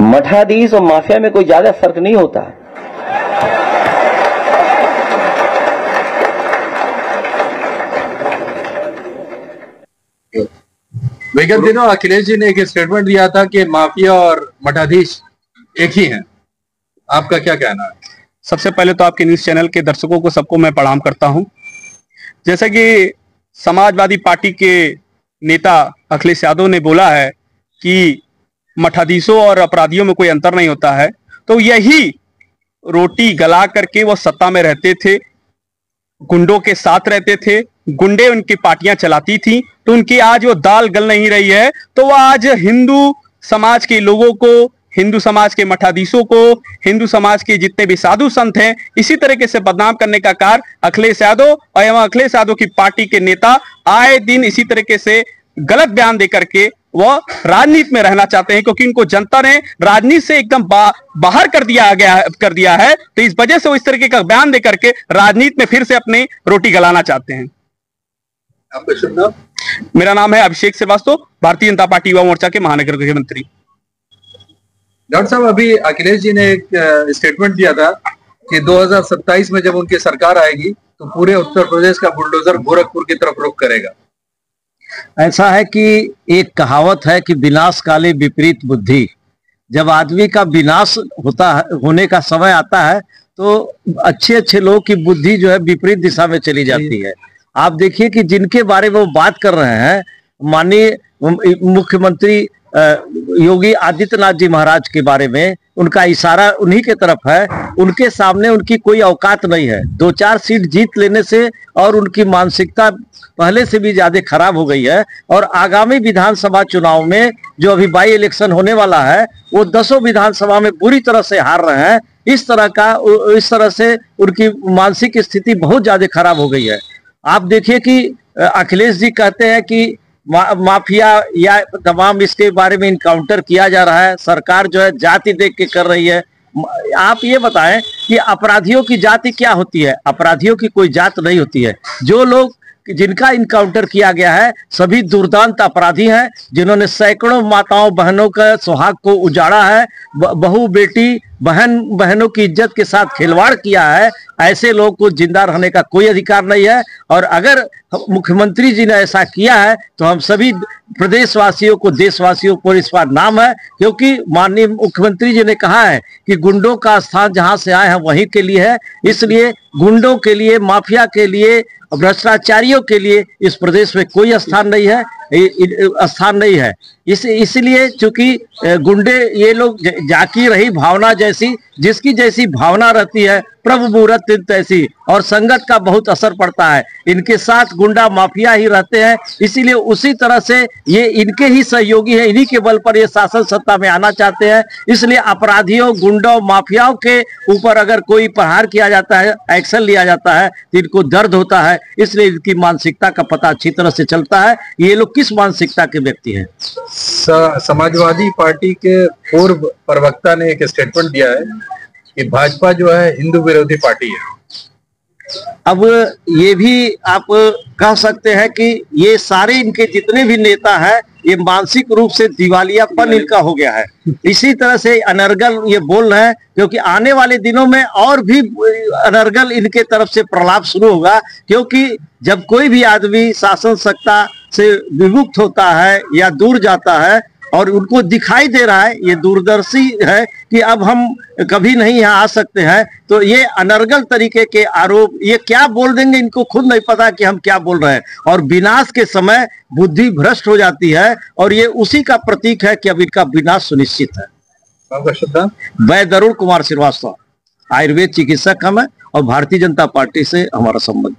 मठाधीश और माफिया में कोई ज्यादा फर्क नहीं होता। विगत दिनों अखिलेश जी ने एक स्टेटमेंट दिया था कि माफिया और मठाधीश एक ही हैं। आपका क्या कहना है? सबसे पहले तो आपके न्यूज चैनल के दर्शकों को सबको मैं प्रणाम करता हूं। जैसा कि समाजवादी पार्टी के नेता अखिलेश यादव ने बोला है कि मठाधीशों और अपराधियों में कोई अंतर नहीं होता है, तो यही रोटी गला करके वो सत्ता में रहते थे, गुंडों के साथ रहते थे, गुंडे उनकी पार्टियां चलाती थी, तो उनकी आज वो दाल गल नहीं रही है। तो वो आज हिंदू समाज के लोगों को, हिंदू समाज के मठाधीशों को, हिंदू समाज के जितने भी साधु संत हैं, इसी तरीके से बदनाम करने का कार्य अखिलेश यादव और एवं अखिलेश यादव की पार्टी के नेता आए दिन इसी तरीके से गलत बयान देकर के वो राजनीति में रहना चाहते हैं, क्योंकि इनको जनता ने राजनीति से एकदम बाहर कर दिया है। तो इस वजह से वो इस तरीके का बयान देकर के राजनीति में फिर से अपनी रोटी गलाना चाहते हैं। आपका शुभ नाम? मेरा नाम है अभिषेक श्रीवास्तव, भारतीय जनता पार्टी युवा मोर्चा के महानगर मुख्यमंत्री। डॉक्टर साहब, अभी अखिलेश जी ने एक स्टेटमेंट दिया था कि 2027 में जब उनकी सरकार आएगी तो पूरे उत्तर प्रदेश का बुलडोजर गोरखपुर की तरफ रुख करेगा। ऐसा है कि एक कहावत है कि विनाश काले विपरीत बुद्धि। जब आदमी का विनाश होने का समय आता है तो अच्छे अच्छे लोगों की बुद्धि जो है विपरीत दिशा में चली जाती है। आप देखिए कि जिनके बारे में वो बात कर रहे हैं, माननीय मुख्यमंत्री योगी आदित्यनाथ जी महाराज के बारे में, उनका इशारा उन्हीं के तरफ है। उनके सामने उनकी कोई औकात नहीं है। 2-4 सीट जीत लेने से और उनकी मानसिकता पहले से भी ज्यादा खराब हो गई है। और आगामी विधानसभा चुनाव में जो अभी बाई इलेक्शन होने वाला है, वो 10 विधानसभा में बुरी तरह से हार रहे हैं। इस तरह से उनकी मानसिक स्थिति बहुत ज्यादा खराब हो गई है। आप देखिए कि अखिलेश जी कहते हैं कि माफिया या तमाम इसके बारे में इनकाउंटर किया जा रहा है, सरकार जो है जाति देख के कर रही है। आप ये बताएं कि अपराधियों की जाति क्या होती है? अपराधियों की कोई जात नहीं होती है। जो लोग जिनका इनकाउंटर किया गया है सभी दुर्दांत अपराधी हैं, जिन्होंने सैकड़ों माताओं बहनों का सुहाग को उजाड़ा है, बहू बेटी बहनों की इज्जत के साथ खिलवाड़ किया है। ऐसे लोग को जिंदा रहने का कोई अधिकार नहीं है। और अगर मुख्यमंत्री जी ने ऐसा किया है तो हम सभी प्रदेशवासियों को, देशवासियों को इस बार नाम है, क्योंकि माननीय मुख्यमंत्री जी ने कहा है कि गुंडों का स्थान जहां से आए हैं वहीं के लिए है। इसलिए गुंडों के लिए, माफिया के लिए, भ्रष्टाचारियों के लिए इस प्रदेश में कोई स्थान नहीं है। इसलिए चूंकि गुंडे ये लोग जाकी रही भावना जैसी, जिसकी जैसी भावना रहती है प्रभु मूरत तैसी, और संगत का बहुत असर पड़ता है। इनके साथ गुंडा माफिया ही रहते हैं, इसीलिए उसी तरह से ये इनके ही सहयोगी हैं, इन्हीं के बल पर ये शासन सत्ता में आना चाहते हैं। इसलिए अपराधियों, गुंडों, माफियाओं के ऊपर अगर कोई प्रहार किया जाता है, एक्शन लिया जाता है तो इनको दर्द होता है। इसलिए इनकी मानसिकता का पता अच्छी तरह से चलता है, ये लोग किस मानसिकता के व्यक्ति हैं। समाजवादी पार्टी के पूर्व प्रवक्ता ने एक स्टेटमेंट दिया है कि भाजपा जो है हिंदू विरोधी पार्टी है। अब ये भी आप कह सकते हैं कि ये सारे इनके जितने भी नेता हैं ये मानसिक रूप से दिवालियापन इनका हो गया है। इसी तरह से अनर्गल ये बोल रहे हैं, क्योंकि आने वाले दिनों में और भी अनर्गल इनके तरफ से प्रलाप शुरू होगा। क्योंकि जब कोई भी आदमी शासन सत्ता से विमुक्त होता है या दूर जाता है और उनको दिखाई दे रहा है, ये दूरदर्शी है कि अब हम कभी नहीं यहाँ आ सकते हैं, तो ये अनर्गल तरीके के आरोप, ये क्या बोल देंगे इनको खुद नहीं पता कि हम क्या बोल रहे हैं। और विनाश के समय बुद्धि भ्रष्ट हो जाती है, और ये उसी का प्रतीक है कि अब इनका विनाश सुनिश्चित है। वैद्य अरुण कुमार श्रीवास्तव, आयुर्वेद चिकित्सक हम है और भारतीय जनता पार्टी से हमारा संबंध।